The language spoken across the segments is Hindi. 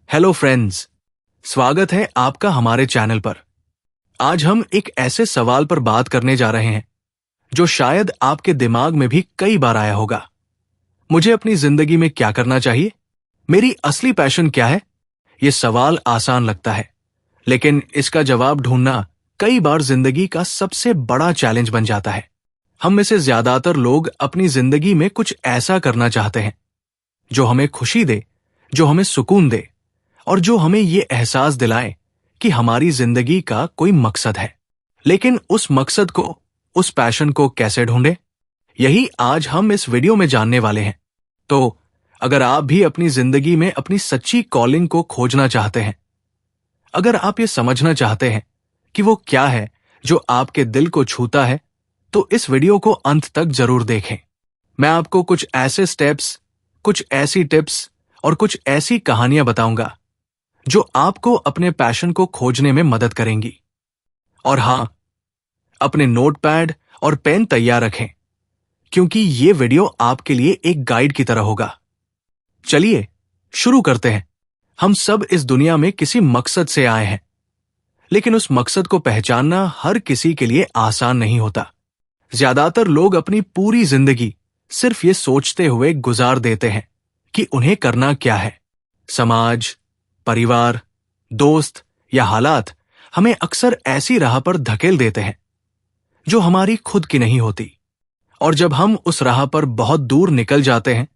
हेलो फ्रेंड्स, स्वागत है आपका हमारे चैनल पर। आज हम एक ऐसे सवाल पर बात करने जा रहे हैं जो शायद आपके दिमाग में भी कई बार आया होगा। मुझे अपनी जिंदगी में क्या करना चाहिए? मेरी असली पैशन क्या है? ये सवाल आसान लगता है, लेकिन इसका जवाब ढूंढना कई बार जिंदगी का सबसे बड़ा चैलेंज बन जाता है। हम में से ज्यादातर लोग अपनी जिंदगी में कुछ ऐसा करना चाहते हैं जो हमें खुशी दे, जो हमें सुकून दे और जो हमें ये एहसास दिलाए कि हमारी जिंदगी का कोई मकसद है। लेकिन उस मकसद को, उस पैशन को कैसे ढूंढे, यही आज हम इस वीडियो में जानने वाले हैं। तो अगर आप भी अपनी जिंदगी में अपनी सच्ची कॉलिंग को खोजना चाहते हैं, अगर आप ये समझना चाहते हैं कि वो क्या है जो आपके दिल को छूता है, तो इस वीडियो को अंत तक जरूर देखें। मैं आपको कुछ ऐसे स्टेप्स, कुछ ऐसी टिप्स और कुछ ऐसी कहानियां बताऊंगा जो आपको अपने पैशन को खोजने में मदद करेंगी। और हां, अपने नोटपैड और पेन तैयार रखें, क्योंकि ये वीडियो आपके लिए एक गाइड की तरह होगा। चलिए शुरू करते हैं। हम सब इस दुनिया में किसी मकसद से आए हैं, लेकिन उस मकसद को पहचानना हर किसी के लिए आसान नहीं होता। ज्यादातर लोग अपनी पूरी जिंदगी सिर्फ ये सोचते हुए गुजार देते हैं कि उन्हें करना क्या है। समाज, परिवार, दोस्त या हालात हमें अक्सर ऐसी राह पर धकेल देते हैं जो हमारी खुद की नहीं होती। और जब हम उस राह पर बहुत दूर निकल जाते हैं,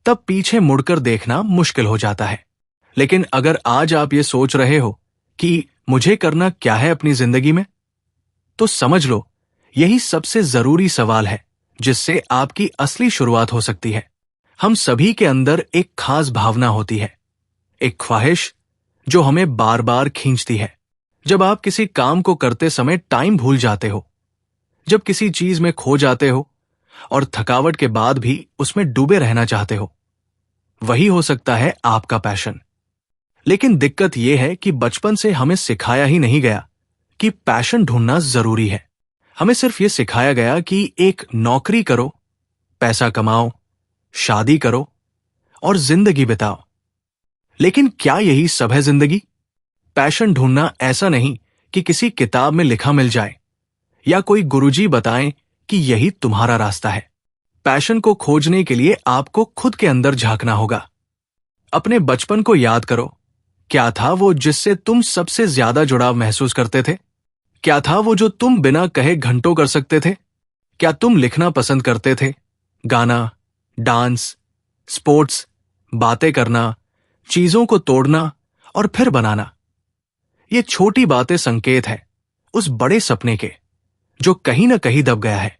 तब पीछे मुड़कर देखना मुश्किल हो जाता है। लेकिन अगर आज आप ये सोच रहे हो कि मुझे करना क्या है अपनी जिंदगी में, तो समझ लो यही सबसे जरूरी सवाल है जिससे आपकी असली शुरुआत हो सकती है। हम सभी के अंदर एक खास भावना होती है, एक ख्वाहिश जो हमें बार बार खींचती है। जब आप किसी काम को करते समय टाइम भूल जाते हो, जब किसी चीज में खो जाते हो और थकावट के बाद भी उसमें डूबे रहना चाहते हो, वही हो सकता है आपका पैशन। लेकिन दिक्कत यह है कि बचपन से हमें सिखाया ही नहीं गया कि पैशन ढूंढना जरूरी है। हमें सिर्फ यह सिखाया गया कि एक नौकरी करो, पैसा कमाओ, शादी करो और जिंदगी बिताओ। लेकिन क्या यही सब है जिंदगी? पैशन ढूंढना ऐसा नहीं कि किसी किताब में लिखा मिल जाए या कोई गुरुजी बताएं कि यही तुम्हारा रास्ता है। पैशन को खोजने के लिए आपको खुद के अंदर झांकना होगा। अपने बचपन को याद करो। क्या था वो जिससे तुम सबसे ज्यादा जुड़ाव महसूस करते थे? क्या था वो जो तुम बिना कहे घंटों कर सकते थे? क्या तुम लिखना पसंद करते थे? गाना, डांस, स्पोर्ट्स, बातें करना, चीजों को तोड़ना और फिर बनाना। ये छोटी बातें संकेत है उस बड़े सपने के जो कहीं ना कहीं दब गया है।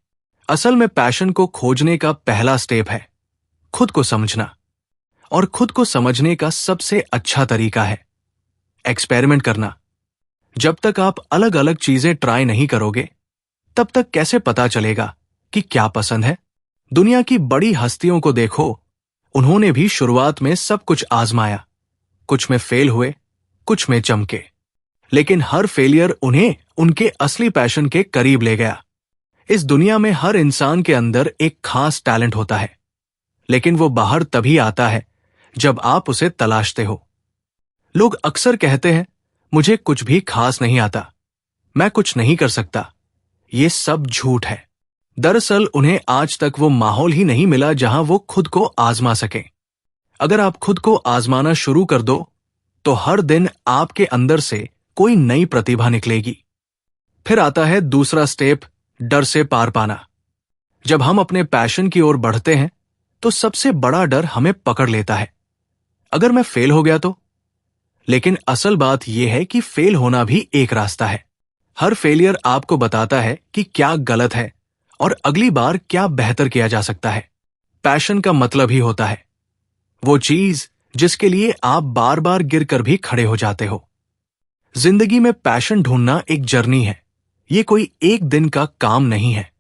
असल में पैशन को खोजने का पहला स्टेप है खुद को समझना। और खुद को समझने का सबसे अच्छा तरीका है एक्सपेरिमेंट करना। जब तक आप अलग अलग चीजें ट्राई नहीं करोगे, तब तक कैसे पता चलेगा कि क्या पसंद है? दुनिया की बड़ी हस्तियों को देखो, उन्होंने भी शुरुआत में सब कुछ आजमाया। कुछ में फेल हुए, कुछ में चमके, लेकिन हर फेलियर उन्हें उनके असली पैशन के करीब ले गया। इस दुनिया में हर इंसान के अंदर एक खास टैलेंट होता है, लेकिन वो बाहर तभी आता है जब आप उसे तलाशते हो। लोग अक्सर कहते हैं, मुझे कुछ भी खास नहीं आता, मैं कुछ नहीं कर सकता। ये सब झूठ है। दरअसल उन्हें आज तक वो माहौल ही नहीं मिला जहां वो खुद को आजमा सकें। अगर आप खुद को आजमाना शुरू कर दो, तो हर दिन आपके अंदर से कोई नई प्रतिभा निकलेगी। फिर आता है दूसरा स्टेप, डर से पार पाना। जब हम अपने पैशन की ओर बढ़ते हैं, तो सबसे बड़ा डर हमें पकड़ लेता है। अगर मैं फेल हो गया तो? लेकिन असल बात यह है कि फेल होना भी एक रास्ता है। हर फेलियर आपको बताता है कि क्या गलत है और अगली बार क्या बेहतर किया जा सकता है। पैशन का मतलब ही होता है वो चीज जिसके लिए आप बार बार गिरकर भी खड़े हो जाते हो। जिंदगी में पैशन ढूंढना एक जर्नी है, ये कोई एक दिन का काम नहीं है।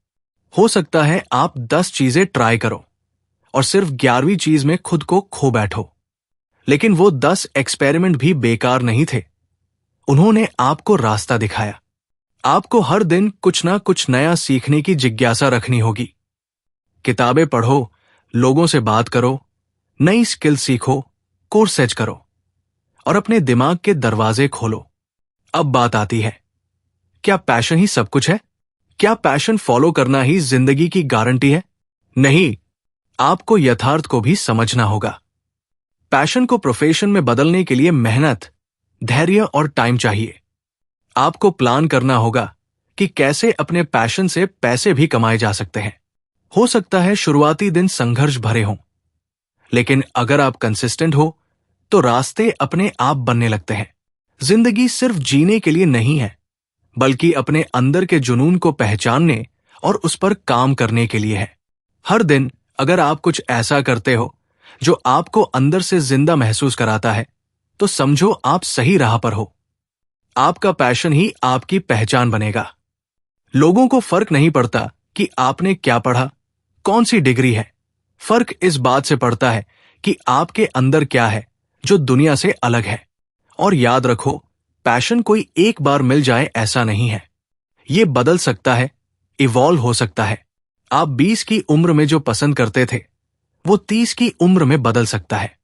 हो सकता है आप 10 चीजें ट्राई करो और सिर्फ 11वीं चीज में खुद को खो बैठो, लेकिन वो 10 एक्सपेरिमेंट भी बेकार नहीं थे। उन्होंने आपको रास्ता दिखाया। आपको हर दिन कुछ ना कुछ नया सीखने की जिज्ञासा रखनी होगी। किताबें पढ़ो, लोगों से बात करो, नई स्किल सीखो, कोर्सेज करो और अपने दिमाग के दरवाजे खोलो। अब बात आती है, क्या पैशन ही सब कुछ है? क्या पैशन फॉलो करना ही जिंदगी की गारंटी है? नहीं, आपको यथार्थ को भी समझना होगा। पैशन को प्रोफेशन में बदलने के लिए मेहनत, धैर्य और टाइम चाहिए। आपको प्लान करना होगा कि कैसे अपने पैशन से पैसे भी कमाए जा सकते हैं। हो सकता है शुरुआती दिन संघर्ष भरे हों, लेकिन अगर आप कंसिस्टेंट हो तो रास्ते अपने आप बनने लगते हैं। जिंदगी सिर्फ जीने के लिए नहीं है, बल्कि अपने अंदर के जुनून को पहचानने और उस पर काम करने के लिए है। हर दिन अगर आप कुछ ऐसा करते हो जो आपको अंदर से जिंदा महसूस कराता है, तो समझो आप सही राह पर हो। आपका पैशन ही आपकी पहचान बनेगा। लोगों को फर्क नहीं पड़ता कि आपने क्या पढ़ा, कौन सी डिग्री है। फर्क इस बात से पड़ता है कि आपके अंदर क्या है जो दुनिया से अलग है। और याद रखो, पैशन कोई एक बार मिल जाए ऐसा नहीं है। ये बदल सकता है, इवॉल्व हो सकता है। आप 20 की उम्र में जो पसंद करते थे, वो 30 की उम्र में बदल सकता है।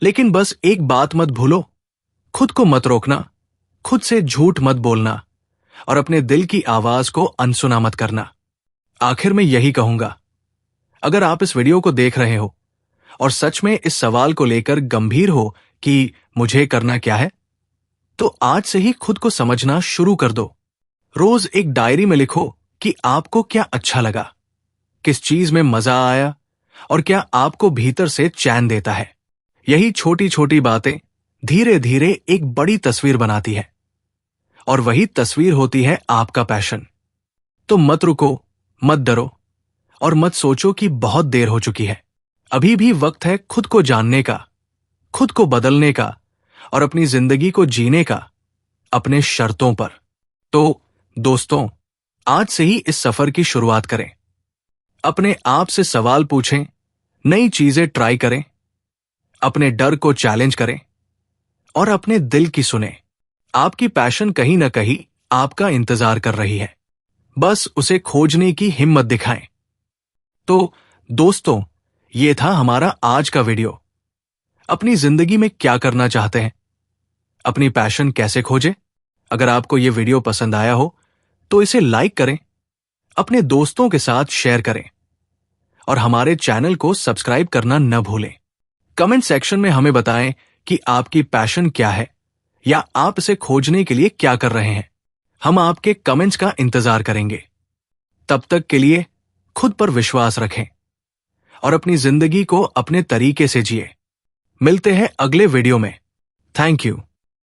लेकिन बस एक बात मत भूलो, खुद को मत रोकना, खुद से झूठ मत बोलना और अपने दिल की आवाज को अनसुना मत करना। आखिर में यही कहूंगा, अगर आप इस वीडियो को देख रहे हो और सच में इस सवाल को लेकर गंभीर हो कि मुझे करना क्या है, तो आज से ही खुद को समझना शुरू कर दो। रोज एक डायरी में लिखो कि आपको क्या अच्छा लगा, किस चीज में मजा आया और क्या आपको भीतर से चैन देता है। यही छोटी छोटी बातें धीरे धीरे एक बड़ी तस्वीर बनाती है, और वही तस्वीर होती है आपका पैशन। तो मत रुको, मत डरो और मत सोचो कि बहुत देर हो चुकी है। अभी भी वक्त है खुद को जानने का, खुद को बदलने का और अपनी जिंदगी को जीने का, अपने शर्तों पर। तो दोस्तों, आज से ही इस सफर की शुरुआत करें। अपने आप से सवाल पूछें, नई चीजें ट्राई करें, अपने डर को चैलेंज करें और अपने दिल की सुने। आपकी पैशन कहीं ना कहीं आपका इंतजार कर रही है, बस उसे खोजने की हिम्मत दिखाएं। तो दोस्तों, ये था हमारा आज का वीडियो। अपनी जिंदगी में क्या करना चाहते हैं, अपनी पैशन कैसे खोजें? अगर आपको यह वीडियो पसंद आया हो तो इसे लाइक करें, अपने दोस्तों के साथ शेयर करें और हमारे चैनल को सब्सक्राइब करना न भूलें। कमेंट सेक्शन में हमें बताएं कि आपकी पैशन क्या है या आप इसे खोजने के लिए क्या कर रहे हैं। हम आपके कमेंट्स का इंतजार करेंगे। तब तक के लिए खुद पर विश्वास रखें और अपनी जिंदगी को अपने तरीके से जिए। मिलते हैं अगले वीडियो में। Thank you.